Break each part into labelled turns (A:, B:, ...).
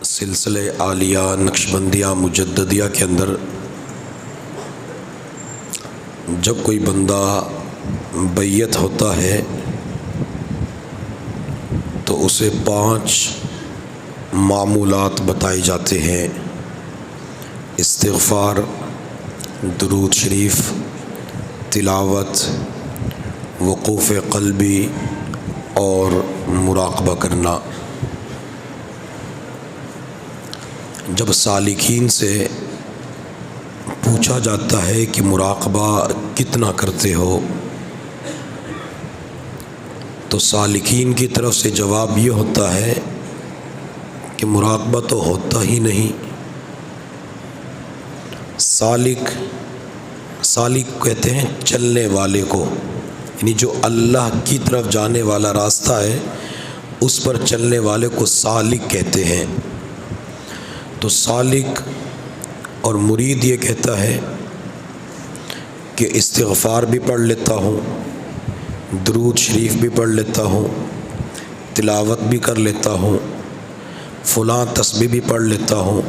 A: سلسلے عالیہ نقشبندیہ مجددیہ کے اندر جب کوئی بندہ بیعت ہوتا ہے تو اسے 5 معمولات بتائے جاتے ہیں: استغفار، درود شریف، تلاوت، وقوف قلبی اور مراقبہ کرنا۔ جب سالکین سے پوچھا جاتا ہے کہ مراقبہ کتنا کرتے ہو، تو سالکین کی طرف سے جواب یہ ہوتا ہے کہ مراقبہ تو ہوتا ہی نہیں۔ سالک کہتے ہیں چلنے والے کو، یعنی جو اللہ کی طرف جانے والا راستہ ہے اس پر چلنے والے کو سالک کہتے ہیں۔ تو سالک اور مرید یہ کہتا ہے کہ استغفار بھی پڑھ لیتا ہوں، درود شریف بھی پڑھ لیتا ہوں، تلاوت بھی کر لیتا ہوں، فلاں تسبیح بھی پڑھ لیتا ہوں،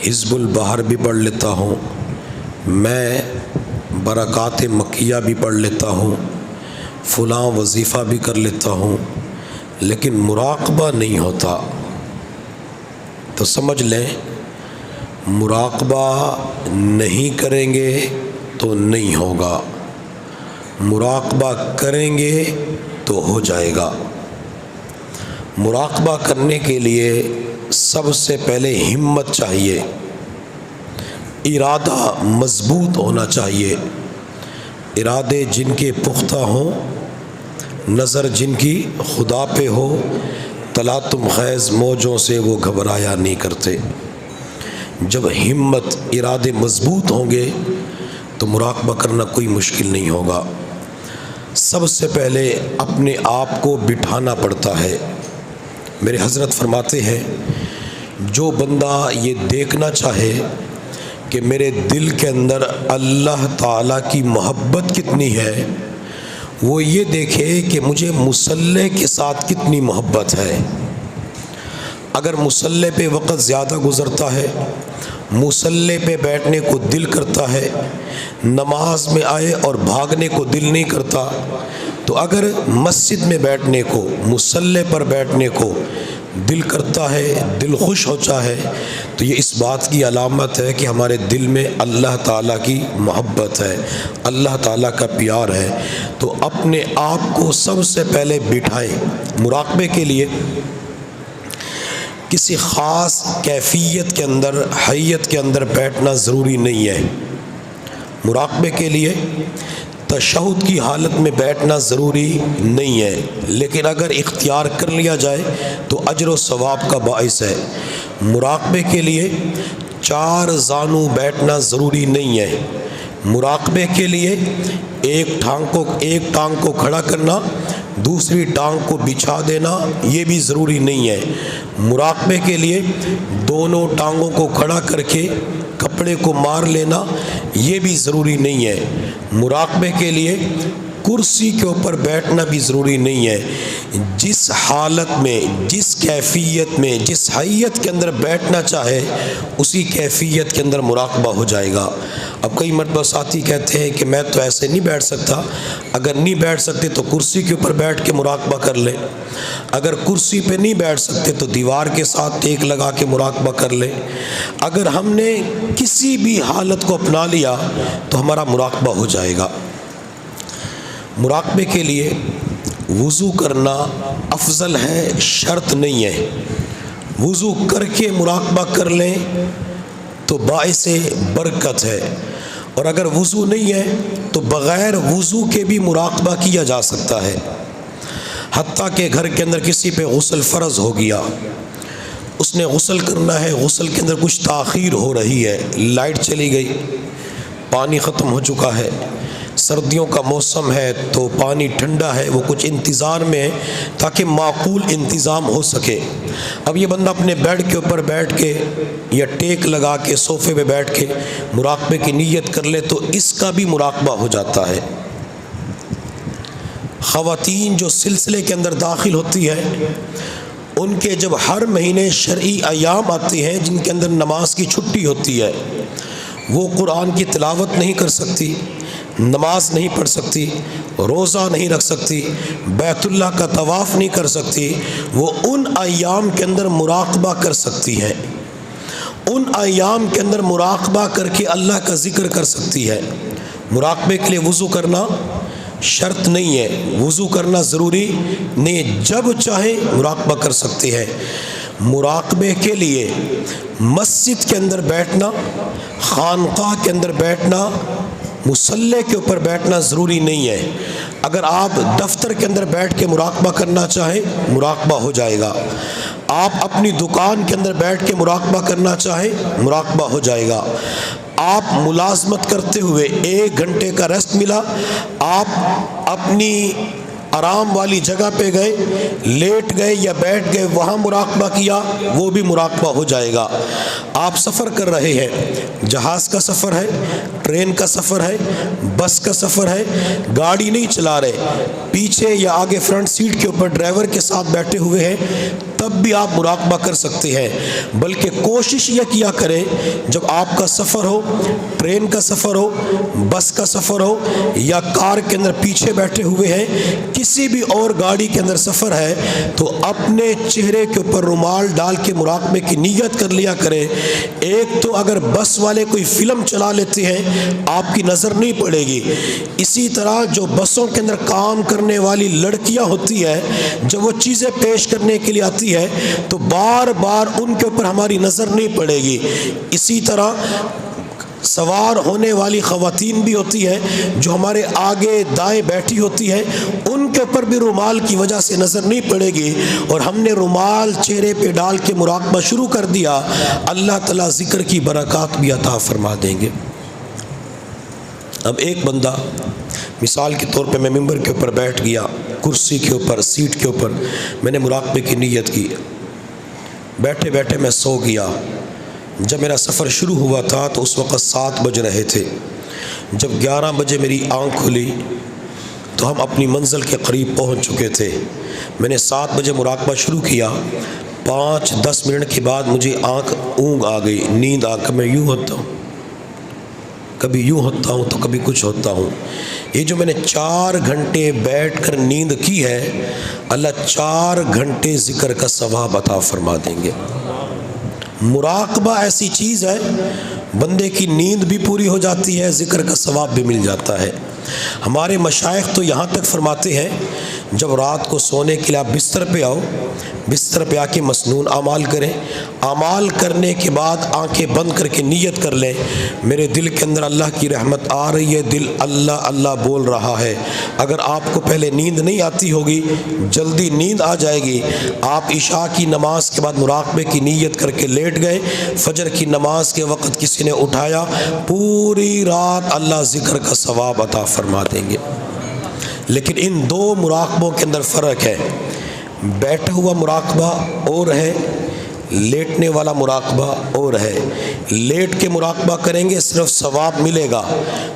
A: حزب البحر بھی پڑھ لیتا ہوں، میں برکات مکیہ بھی پڑھ لیتا ہوں، فلاں وظیفہ بھی کر لیتا ہوں، لیکن مراقبہ نہیں ہوتا۔ تو سمجھ لیں، مراقبہ نہیں کریں گے تو نہیں ہوگا، مراقبہ کریں گے تو ہو جائے گا۔ مراقبہ کرنے کے لیے سب سے پہلے ہمت چاہیے، ارادہ مضبوط ہونا چاہیے۔ ارادے جن کے پختہ ہوں، نظر جن کی خدا پہ ہو، تلاطم خیز موجوں سے وہ گھبرایا نہیں کرتے۔ جب ہمت ارادے مضبوط ہوں گے تو مراقبہ کرنا کوئی مشکل نہیں ہوگا۔ سب سے پہلے اپنے آپ کو بٹھانا پڑتا ہے۔ میرے حضرت فرماتے ہیں، جو بندہ یہ دیکھنا چاہے کہ میرے دل کے اندر اللہ تعالیٰ کی محبت کتنی ہے، وہ یہ دیکھے کہ مجھے مصلی کے ساتھ کتنی محبت ہے۔ اگر مصلی پہ وقت زیادہ گزرتا ہے، مصلی پہ بیٹھنے کو دل کرتا ہے، نماز میں آئے اور بھاگنے کو دل نہیں کرتا، تو اگر مسجد میں بیٹھنے کو، مصلی پر بیٹھنے کو دل کرتا ہے، دل خوش ہوتا ہے، تو یہ اس بات کی علامت ہے کہ ہمارے دل میں اللہ تعالیٰ کی محبت ہے، اللہ تعالیٰ کا پیار ہے۔ تو اپنے آپ کو سب سے پہلے بٹھائیں۔ مراقبے کے لیے کسی خاص کیفیت کے اندر، حیت کے اندر بیٹھنا ضروری نہیں ہے۔ مراقبے کے لیے تشہد کی حالت میں بیٹھنا ضروری نہیں ہے، لیکن اگر اختیار کر لیا جائے تو اجر و ثواب کا باعث ہے۔ مراقبے کے لیے 4 زانو بیٹھنا ضروری نہیں ہے۔ مراقبے کے لیے ایک ٹانگ کو کھڑا کرنا، دوسری ٹانگ کو بچھا دینا، یہ بھی ضروری نہیں ہے۔ مراقبے کے لیے دونوں ٹانگوں کو کھڑا کر کے کپڑے کو مار لینا، یہ بھی ضروری نہیں ہے۔ مراقبے کے لیے کرسی کے اوپر بیٹھنا بھی ضروری نہیں ہے۔ جس حالت میں، جس کیفیت میں، جس حیت کے اندر بیٹھنا چاہے اسی کیفیت کے اندر مراقبہ ہو جائے گا۔ اب کئی مرتبہ ساتھی کہتے ہیں کہ میں تو ایسے نہیں بیٹھ سکتا۔ اگر نہیں بیٹھ سکتے تو کرسی کے اوپر بیٹھ کے مراقبہ کر لیں، اگر کرسی پہ نہیں بیٹھ سکتے تو دیوار کے ساتھ ٹیک لگا کے مراقبہ کر لیں۔ اگر ہم نے کسی بھی حالت کو اپنا لیا تو ہمارا مراقبہ ہو جائے گا۔ مراقبے کے لیے وضو کرنا افضل ہے، شرط نہیں ہے۔ وضو کر کے مراقبہ کر لیں تو باعث برکت ہے، اور اگر وضو نہیں ہے تو بغیر وضو کے بھی مراقبہ کیا جا سکتا ہے۔ حتیٰ کہ گھر کے اندر کسی پہ غسل فرض ہو گیا، اس نے غسل کرنا ہے، غسل کے اندر کچھ تاخیر ہو رہی ہے، لائٹ چلی گئی، پانی ختم ہو چکا ہے، سردیوں کا موسم ہے تو پانی ٹھنڈا ہے، وہ کچھ انتظار میں ہے تاکہ معقول انتظام ہو سکے۔ اب یہ بندہ اپنے بیڈ کے اوپر بیٹھ کے یا ٹیک لگا کے صوفے پہ بیٹھ کے مراقبے کی نیت کر لے تو اس کا بھی مراقبہ ہو جاتا ہے۔ خواتین جو سلسلے کے اندر داخل ہوتی ہے ان کے جب ہر مہینے شرعی ایام آتے ہیں جن کے اندر نماز کی چھٹی ہوتی ہے، وہ قرآن کی تلاوت نہیں کر سکتی، نماز نہیں پڑھ سکتی، روزہ نہیں رکھ سکتی، بیت اللہ کا طواف نہیں کر سکتی، وہ ان ایام کے اندر مراقبہ کر سکتی ہے، ان ایام کے اندر مراقبہ کر کے اللہ کا ذکر کر سکتی ہے۔ مراقبے کے لیے وضو کرنا شرط نہیں ہے، وضو کرنا ضروری نہیں، جب چاہے مراقبہ کر سکتے ہیں۔ مراقبے کے لیے مسجد کے اندر بیٹھنا، خانقاہ کے اندر بیٹھنا، مصلی کے اوپر بیٹھنا ضروری نہیں ہے۔ اگر آپ دفتر کے اندر بیٹھ کے مراقبہ کرنا چاہیں مراقبہ ہو جائے گا، آپ اپنی دکان کے اندر بیٹھ کے مراقبہ کرنا چاہیں مراقبہ ہو جائے گا، آپ ملازمت کرتے ہوئے 1 گھنٹے کا ریسٹ ملا، آپ اپنی آرام والی جگہ پہ گئے، لیٹ گئے یا بیٹھ گئے، وہاں مراقبہ کیا، وہ بھی مراقبہ ہو جائے گا۔ آپ سفر کر رہے ہیں، جہاز کا سفر ہے، ٹرین کا سفر ہے، بس کا سفر ہے، گاڑی نہیں چلا رہے، پیچھے یا آگے فرنٹ سیٹ کے اوپر ڈرائیور کے ساتھ بیٹھے ہوئے ہیں، تب بھی آپ مراقبہ کر سکتے ہیں۔ بلکہ کوشش یہ کیا کریں جب آپ کا سفر ہو، ٹرین کا سفر ہو، بس کا سفر ہو یا کار کے اندر پیچھے بیٹھے ہوئے ہیں، کسی بھی اور گاڑی کے اندر سفر ہے، تو اپنے چہرے کے اوپر رومال ڈال کے مراقبے کی نیت کر لیا کریں۔ ایک تو اگر بس والے کوئی فلم چلا لیتے ہیں آپ کی نظر نہیں پڑے گی، اسی طرح جو بسوں کے اندر کام کرنے والی لڑکیاں ہوتی ہے جب وہ چیزیں پیش کرنے کے لیے آتی ہے تو بار بار ان کے اوپر ہماری نظر نہیں پڑے گی۔ اسی طرح سوار ہونے والی خواتین بھی ہوتی ہے جو ہمارے آگے دائیں بیٹھی ہوتی ہے، ان کے اوپر بھی رومال کی وجہ سے نظر نہیں پڑے گی، اور ہم نے رومال چہرے پہ ڈال کے مراقبہ شروع کر دیا، اللہ تعالیٰ ذکر کی برکات بھی عطا فرما دیں گے۔ اب ایک بندہ مثال کے طور پہ میں ممبر کے اوپر بیٹھ گیا، کرسی کے اوپر، سیٹ کے اوپر، میں نے مراقبے کی نیت کی، بیٹھے بیٹھے میں سو گیا۔ جب میرا سفر شروع ہوا تھا تو اس وقت 7 بج رہے تھے، جب 11 بجے میری آنکھ کھلی تو ہم اپنی منزل کے قریب پہنچ چکے تھے۔ میں نے 7 بجے مراقبہ شروع کیا، 5-10 منٹ کے بعد مجھے اونگ آ گئی، نیند آ کر میں یوں ہوتا ہوں، کبھی یوں ہوتا ہوں تو کبھی کچھ ہوتا ہوں۔ یہ جو میں نے 4 گھنٹے بیٹھ کر نیند کی ہے، اللہ 4 گھنٹے ذکر کا ثواب عطا فرما دیں گے۔ مراقبہ ایسی چیز ہے، بندے کی نیند بھی پوری ہو جاتی ہے، ذکر کا ثواب بھی مل جاتا ہے۔ ہمارے مشائخ تو یہاں تک فرماتے ہیں جب رات کو سونے کے لیے آپ بستر پہ آؤ، بستر پہ آ کے مسنون اعمال کریں، اعمال کرنے کے بعد آنکھیں بند کر کے نیت کر لیں، میرے دل کے اندر اللہ کی رحمت آ رہی ہے، دل اللہ اللہ بول رہا ہے۔ اگر آپ کو پہلے نیند نہیں آتی ہوگی، جلدی نیند آ جائے گی، آپ عشاء کی نماز کے بعد مراقبے کی نیت کر کے لیٹ گئے، فجر کی نماز کے وقت کسی نے اٹھایا، پوری رات اللہ ذکر کا ثواب عطا فرما دیں گے۔ لیکن ان 2 مراقبوں کے اندر فرق ہے، بیٹھا ہوا مراقبہ اور ہے، لیٹنے والا مراقبہ اور ہے۔ لیٹ کے مراقبہ کریں گے صرف ثواب ملے گا،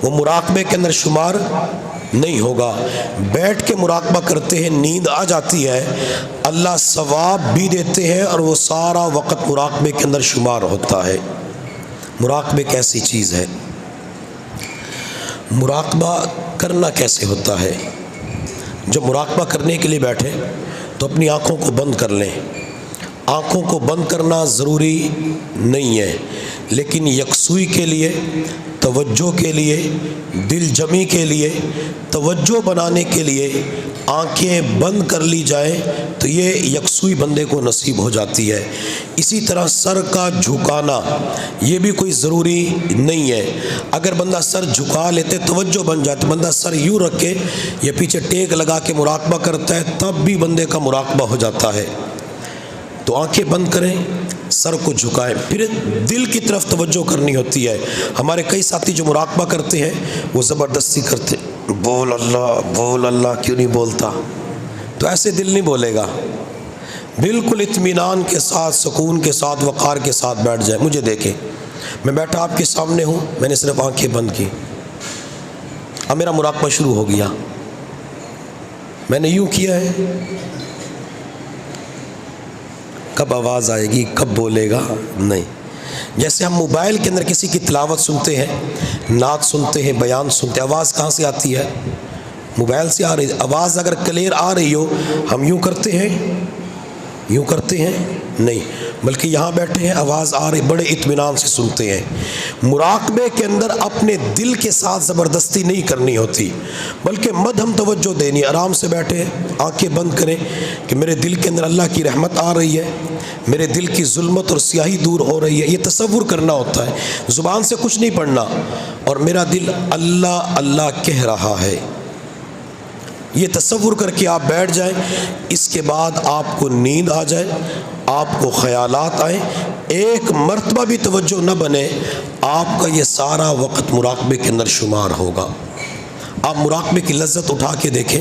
A: وہ مراقبے کے اندر شمار نہیں ہوگا۔ بیٹھ کے مراقبہ کرتے ہیں، نیند آ جاتی ہے، اللہ ثواب بھی دیتے ہیں اور وہ سارا وقت مراقبے کے اندر شمار ہوتا ہے۔ مراقبے کیسی چیز ہے؟ مراقبہ کرنا کیسے ہوتا ہے؟ جب مراقبہ کرنے کے لیے بیٹھے تو اپنی آنکھوں کو بند کر لیں۔ آنکھوں کو بند کرنا ضروری نہیں ہے، لیکن یکسوئی کے لیے، توجہ کے لیے، دل جمی کے لیے، توجہ بنانے کے لیے آنکھیں بند کر لی جائیں تو یہ یکسوئی بندے کو نصیب ہو جاتی ہے۔ اسی طرح سر کا جھکانا یہ بھی کوئی ضروری نہیں ہے، اگر بندہ سر جھکا لیتے توجہ بن جاتی، بندہ سر یوں رکھے یا پیچھے ٹیک لگا کے مراقبہ کرتا ہے تب بھی بندے کا مراقبہ ہو جاتا ہے۔ تو آنکھیں بند کریں، سر کو جھکائیں، پھر دل کی طرف توجہ کرنی ہوتی ہے۔ ہمارے کئی ساتھی جو مراقبہ کرتے ہیں وہ زبردستی کرتے، بول اللہ کیوں نہیں بولتا؟ تو ایسے دل نہیں بولے گا، بالکل اطمینان کے ساتھ، سکون کے ساتھ، وقار کے ساتھ بیٹھ جائے۔ مجھے دیکھیں، میں بیٹھا آپ کے سامنے ہوں، میں نے صرف آنکھیں بند کی، اب میرا مراقبہ شروع ہو گیا، میں نے یوں کیا ہے، کب آواز آئے گی، کب بولے گا، نہیں۔ جیسے ہم موبائل کے اندر کسی کی تلاوت سنتے ہیں، نعت سنتے ہیں، بیان سنتے ہیں، آواز کہاں سے آتی ہے؟ موبائل سے آ رہی ہے۔ آواز اگر کلیئر آ رہی ہو ہم یوں کرتے ہیں، یوں کرتے ہیں نہیں، بلکہ یہاں بیٹھے ہیں، آواز آ رہی، بڑے اطمینان سے سنتے ہیں۔ مراقبے کے اندر اپنے دل کے ساتھ زبردستی نہیں کرنی ہوتی، بلکہ مدھم توجہ دینی، آرام سے بیٹھے، آنکھیں بند کریں کہ میرے دل کے اندر اللہ کی رحمت آ رہی ہے، میرے دل کی ظلمت اور سیاہی دور ہو رہی ہے، یہ تصور کرنا ہوتا ہے، زبان سے کچھ نہیں پڑھنا، اور میرا دل اللہ اللہ کہہ رہا ہے، یہ تصور کر کے آپ بیٹھ جائیں۔ اس کے بعد آپ کو نیند آ جائے، آپ کو خیالات آئیں، ایک مرتبہ بھی توجہ نہ بنے، آپ کا یہ سارا وقت مراقبے کے اندر شمار ہوگا۔ آپ مراقبے کی لذت اٹھا کے دیکھیں،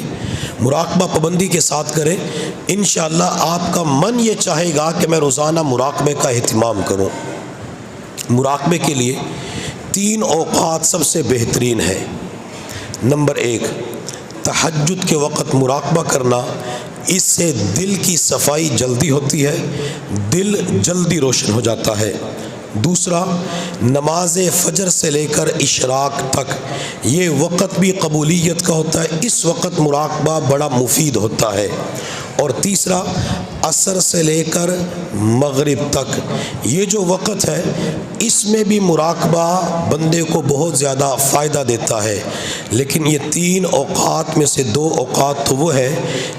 A: مراقبہ پابندی کے ساتھ کریں، انشاءاللہ آپ کا من یہ چاہے گا کہ میں روزانہ مراقبے کا اہتمام کروں۔ مراقبے کے لیے 3 اوقات سب سے بہترین ہے۔ نمبر 1، تہجد کے وقت مراقبہ کرنا، اس سے دل کی صفائی جلدی ہوتی ہے، دل جلدی روشن ہو جاتا ہے۔ دوسرا، نماز فجر سے لے کر اشراق تک یہ وقت بھی قبولیت کا ہوتا ہے، اس وقت مراقبہ بڑا مفید ہوتا ہے۔ اور تیسرا، عصر سے لے کر مغرب تک یہ جو وقت ہے اس میں بھی مراقبہ بندے کو بہت زیادہ فائدہ دیتا ہے، لیکن یہ 3 اوقات میں سے 2 اوقات تو وہ ہے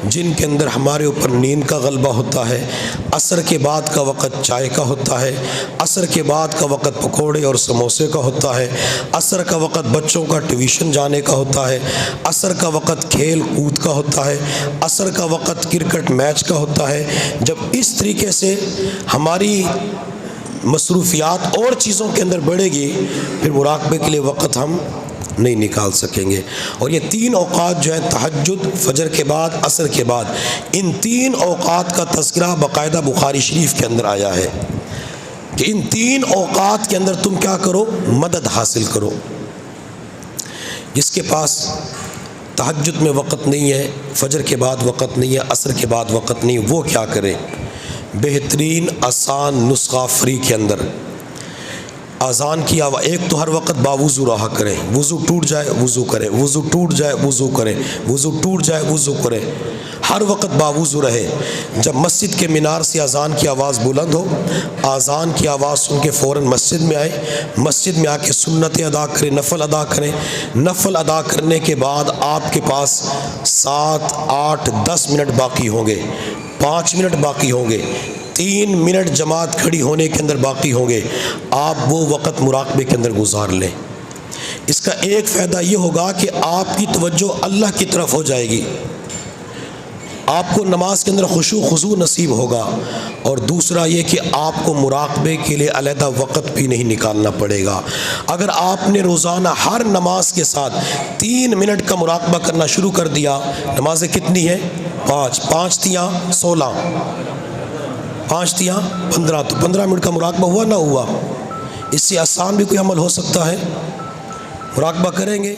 A: جن کے اندر ہمارے اوپر نیند کا غلبہ ہوتا ہے۔ عصر کے بعد کا وقت چائے کا ہوتا ہے، عصر کے بعد کا وقت پکوڑے اور سموسے کا ہوتا ہے، عصر کا وقت بچوں کا ٹیوشن جانے کا ہوتا ہے، عصر کا وقت کھیل کود کا ہوتا ہے، عصر کا وقت کرکٹ میچ کا ہوتا ہے۔ جب اس طریقے سے ہماری مصروفیات اور چیزوں کے اندر بڑھے گی، پھر مراقبے کے لیے وقت ہم نہیں نکال سکیں گے۔ اور یہ 3 اوقات جو ہیں، تہجد، فجر کے بعد، عصر کے بعد، ان 3 اوقات کا تذکرہ باقاعدہ بخاری شریف کے اندر آیا ہے کہ ان 3 اوقات کے اندر تم کیا کرو، مدد حاصل کرو۔ جس کے پاس تہجد میں وقت نہیں ہے، فجر کے بعد وقت نہیں ہے، عصر کے بعد وقت نہیں، وہ کیا کرے؟ بہترین آسان نسخہ فری کے اندر اذان کی آواز، ایک تو ہر وقت باوضو رہا کریں، وضو ٹوٹ جائے وضو کرے، وضو ٹوٹ جائے وضو کرے، وضو ٹوٹ جائے وضو کرے، ہر وقت باوضو رہے۔ جب مسجد کے مینار سے اذان کی آواز بلند ہو، اذان کی آواز سن کے فوراً مسجد میں آئے، مسجد میں آ کے سنتیں ادا کریں، نفل ادا کریں، نفل ادا کرنے کے بعد آپ کے پاس 7، 8، 10 منٹ باقی ہوں گے، 5 منٹ باقی ہوں گے، 3 منٹ جماعت کھڑی ہونے کے اندر باقی ہوں گے، آپ وہ وقت مراقبے کے اندر گزار لیں۔ اس کا ایک فائدہ یہ ہوگا کہ آپ کی توجہ اللہ کی طرف ہو جائے گی، آپ کو نماز کے اندر خشوع خضوع نصیب ہوگا، اور دوسرا یہ کہ آپ کو مراقبے کے لیے علیحدہ وقت بھی نہیں نکالنا پڑے گا۔ اگر آپ نے روزانہ ہر نماز کے ساتھ 3 منٹ کا مراقبہ کرنا شروع کر دیا، نمازیں کتنی ہیں؟ 5، 5 تیاں 16، 5 تیاں 15، تو 15 منٹ کا مراقبہ ہوا نہ ہوا؟ اس سے آسان بھی کوئی عمل ہو سکتا ہے؟ مراقبہ کریں گے۔